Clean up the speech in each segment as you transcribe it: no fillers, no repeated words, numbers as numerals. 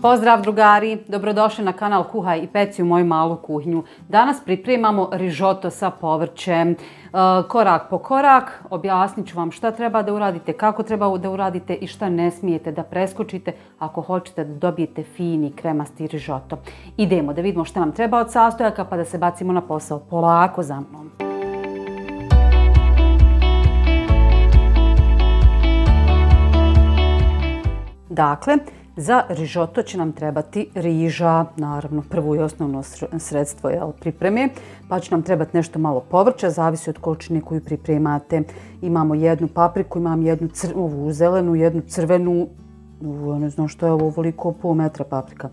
Pozdrav drugari, dobrodošli na kanal Kuhaj i peci u moju malu kuhinju. Danas pripremamo rižoto sa povrćem. Korak po korak objasnit ću vam šta treba da uradite, kako treba da uradite i šta ne smijete da preskočite ako hoćete da dobijete fini kremasti rižoto. Idemo da vidimo šta nam treba od sastojaka pa da se bacimo na posao. Polako za mnom. Dakle, za rižoto će nam trebati riža, naravno prvo i osnovno sredstvo pripreme, pa će nam trebati nešto malo povrća, zavisi od količine koju pripremate. Imamo jednu papriku, imam jednu ovu zelenu, jednu crvenu, ne znam što je ovo, ovoliko pol metra paprika.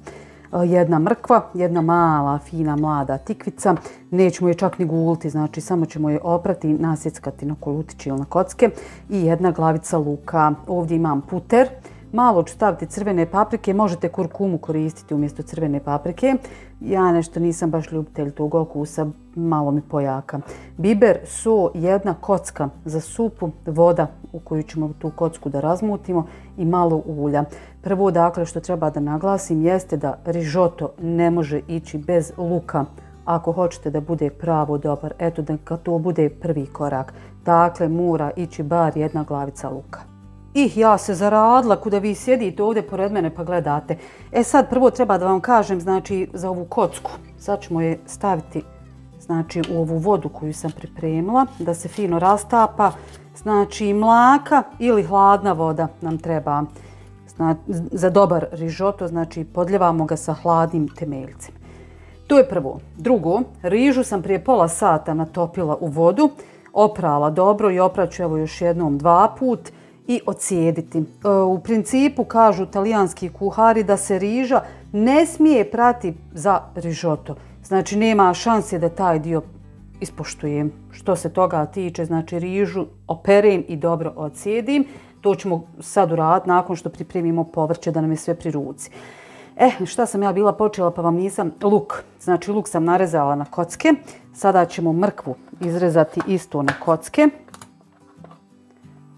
Jedna mrkva, jedna mala, fina, mlada tikvica, nećemo je čak ni guliti, znači samo ćemo je oprati i nasjeckati na kolutići ili na kocke i jedna glavica luka. Ovdje imam puter. Malo ću staviti crvene paprike, možete kurkumu koristiti umjesto crvene paprike. Ja nešto nisam baš ljubitelj tog okusa, malo mi pojaka. Biber, so, jedna kocka za supu, voda u koju ćemo tu kocku da razmutimo i malo ulja. Prvo dakle što treba da naglasim jeste da rižoto ne može ići bez luka. Ako hoćete da bude pravo dobar, eto da to bude prvi korak. Dakle mora ići bar jedna glavica luka. I ja se zaradila kuda vi sjedite ovdje pored mene pa gledate. Sad prvo treba da vam kažem znači za ovu kocku. Sad ćemo je staviti znači u ovu vodu koju sam pripremila da se fino rastapa. Znači mlaka ili hladna voda nam treba za dobar rižoto, znači podljevamo ga sa hladnim temeljcem. To je prvo. Drugo, rižu sam prije pola sata natopila u vodu, oprala dobro i opraću evo još jednom 2 puta. I ocijediti. U principu kažu talijanski kuhari da se riža ne smije prati za rižoto. Znači nema šanse da taj dio ispoštujem. Što se toga tiče, znači rižu operem i dobro ocijedim. To ćemo sad uraditi nakon što pripremimo povrće da nam je sve pri ruci. Šta sam ja bila počela pa vam nisam? Luk. Znači luk sam narezala na kocke. Sada ćemo mrkvu izrezati isto na kocke.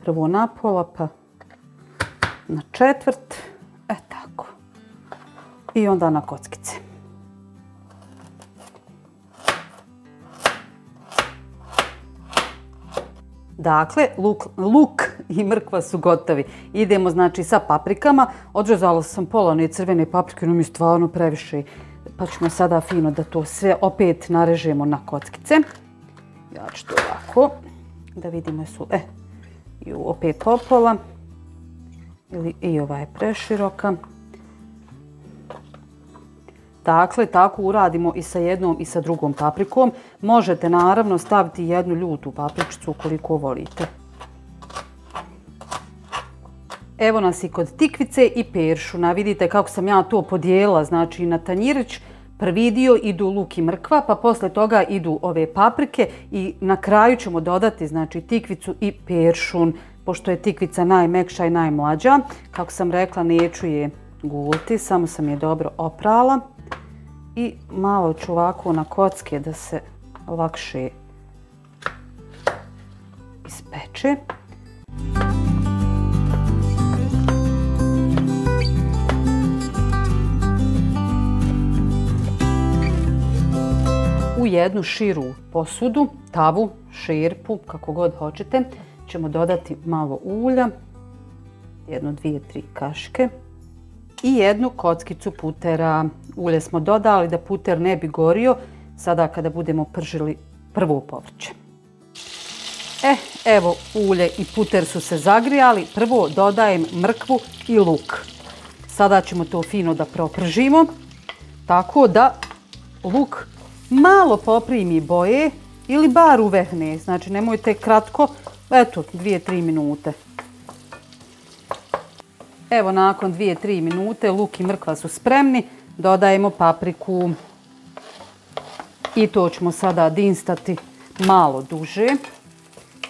Prvo na pola, pa na četvrt, tako. I onda na kockice. Dakle, luk i mrkva su gotovi. Idemo znači sa paprikama. Odrezala sam pola one crvene paprike, no mi je stvarno previše. Pa ćemo sada fino da to sve opet narežemo na kockice. Ja ću to ovako, da vidimo su... I opet popola i ova je preširoka. Dakle, tako uradimo i sa jednom i sa drugom paprikom. Možete naravno staviti jednu ljutu papričicu ukoliko volite. Evo nas i kod tikvice i peršuna. Vidite kako sam ja to podijelila, znači na tanjirić. Prvi dio idu luk i mrkva, pa posle toga idu ove paprike i na kraju ćemo dodati znači tikvicu i peršun, pošto je tikvica najmekša i najmlađa. Kako sam rekla, neću je guliti, samo sam je dobro oprala i malo ću ovako na kocke da se lakše ispeče. U jednu širu posudu, tavu, šerpu, kako god hoćete, ćemo dodati malo ulja, 1, 2, 3 kašike i jednu kockicu putera. Ulje smo dodali da puter ne bi gorio sada kada budemo pržili prvo povrće. Evo ulje i puter su se zagrijali. Prvo dodajem mrkvu i luk. Sada ćemo to fino da propržimo tako da luk malo poprimi boje ili bar uvehne, znači nemojte kratko, eto 2-3 minute. Evo nakon 2-3 minute luk i mrkva su spremni, dodajemo papriku i to ćemo sada dinstati malo duže,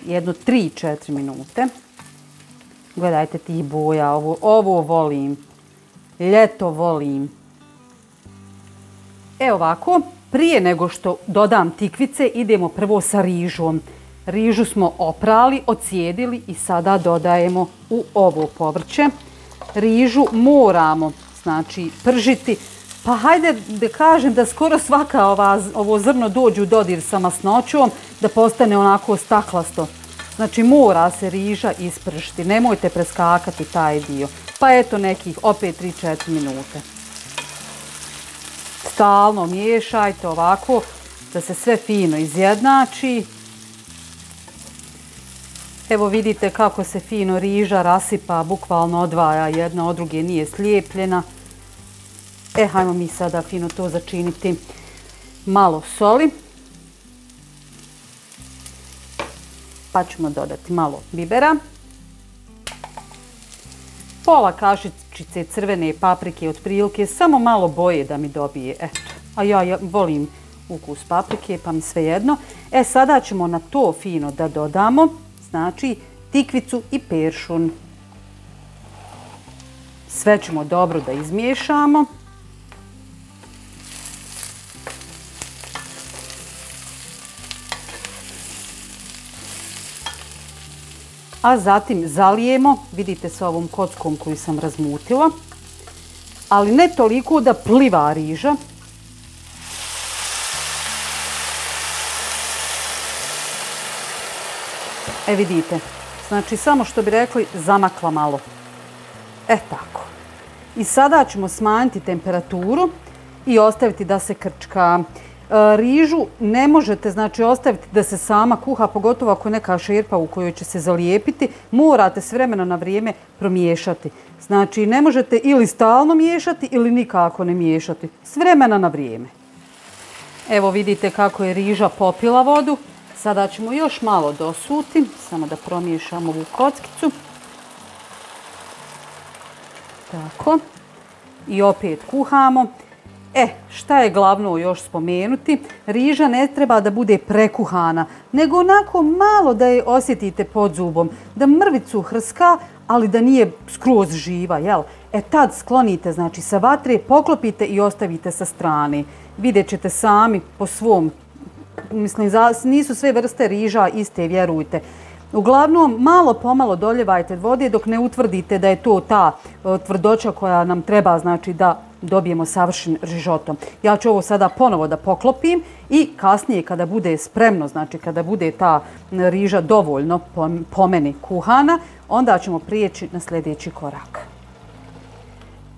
jedno 3-4 minute. Gledajte tih boja, ovo volim, ljeto volim. Ovako. Prije nego što dodam tikvice, idemo prvo sa rižom. Rižu smo oprali, ocijedili i sada dodajemo u ovo povrće. Rižu moramo znači pržiti. Pa hajde da kažem da skoro svaka ovo zrno dođe u dodir sa masnoćom, da postane onako staklasto. Znači mora se riža ispržiti, nemojte preskakati taj dio. Pa eto nekih opet 3-4 minute. Stalno miješajte ovako da se sve fino izjednači. Evo vidite kako se fino riža rasipa, bukvalno odvaja jedna od druge, nije slijepljena. Hajmo mi sada fino to začiniti. Malo soli. Pa ćemo dodati malo bibera. Pola kašičice crvene paprike otprilike, samo malo boje da mi dobije. Eto. A ja volim ukus paprike pa mi svejedno. Sada ćemo na to fino da dodamo, znači tikvicu i peršun. Sve ćemo dobro da izmiješamo. A zatim zalijemo, vidite sa ovom kockom koju sam razmutila, ali ne toliko da pliva riža. Vidite, znači samo što bi rekli zamakla malo. Tako. I sada ćemo smanjiti temperaturu i ostaviti da se krčka. Rižu ne možete znači ostaviti da se sama kuha, pogotovo ako je neka šerpa u kojoj će se zalijepiti, morate s vremena na vrijeme promiješati. Znači ne možete ili stalno miješati ili nikako ne miješati, s vremena na vrijeme. Evo vidite kako je riža popila vodu, sada ćemo još malo dosuti, samo da promiješamo ovu kockicu. Tako, i opet kuhamo. Šta je glavno još spomenuti? Riža ne treba da bude prekuhana, nego onako malo da je osjetite pod zubom, da mrvicu hrska, ali da nije skroz živa, jel? Tad sklonite, znači sa vatre, poklopite i ostavite sa strane. Vidjet ćete sami po svom, mislim, nisu sve vrste riža iste, vjerujte. Uglavnom, malo pomalo doljevajte vode dok ne utvrdite da je to ta tvrdoća koja nam treba, znači da dobijemo savršen rižoto. Ja ću ovo sada ponovo da poklopim i kasnije kada bude spremno, znači kada bude ta riža dovoljno po meni kuhana, onda ćemo prijeći na sljedeći korak.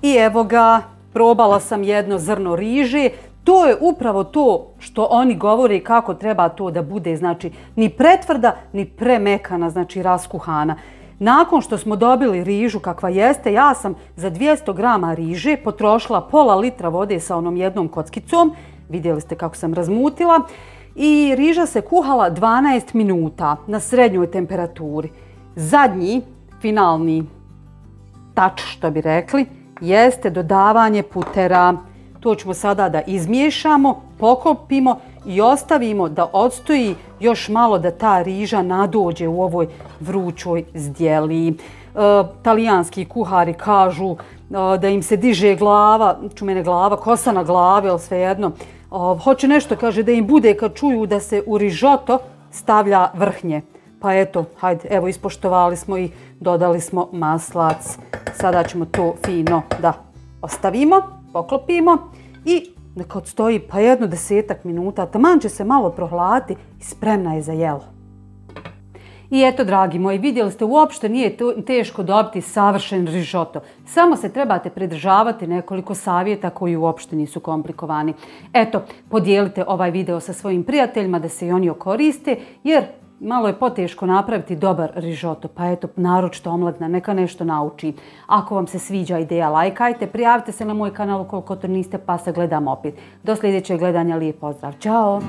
I evo ga, probala sam jedno zrno riže. To je upravo to što oni govore kako treba to da bude, znači ni pretvrda ni premekana, znači raskuhana. Nakon što smo dobili rižu kakva jeste, ja sam za 200 grama riže potrošila pola litra vode sa onom jednom kockicom. Vidjeli ste kako sam razmutila. I riža se kuhala 12 minuta na srednjoj temperaturi. Zadnji, finalni tač, što bi rekli, jeste dodavanje putera. To ćemo sada da izmiješamo, poklopimo i ostavimo da odstoji još malo da ta riža nadođe u ovoj vrućoj zdjeli. Talijanski kuhari kažu da im se diže glava, kosa na glavi, ali svejedno. Hoće nešto, kaže, da im bude kad čuju da se u rižoto stavlja vrhnje. Pa eto, hajde, evo ispoštovali smo i dodali smo maslac. Sada ćemo to fino da ostavimo, poklopimo i neka odstoji pa jedno 10-ak minuta, taman će se malo prohladiti i spremna je za jelo. I eto, dragi moji, vidjeli ste, uopšte nije teško dobiti savršen rižoto. Samo se trebate pridržavati nekoliko savjeta koji uopšte nisu komplikovani. Eto, podijelite ovaj video sa svojim prijateljima da se i oni koriste, jer malo je poteško napraviti dobar rižoto, pa eto, naročito omladina, neka nešto nauči. Ako vam se sviđa ideja, lajkajte, prijavite se na moj kanal ukoliko to niste, pa se gledamo opet. Do sljedećeg gledanja, lijep pozdrav, ćao!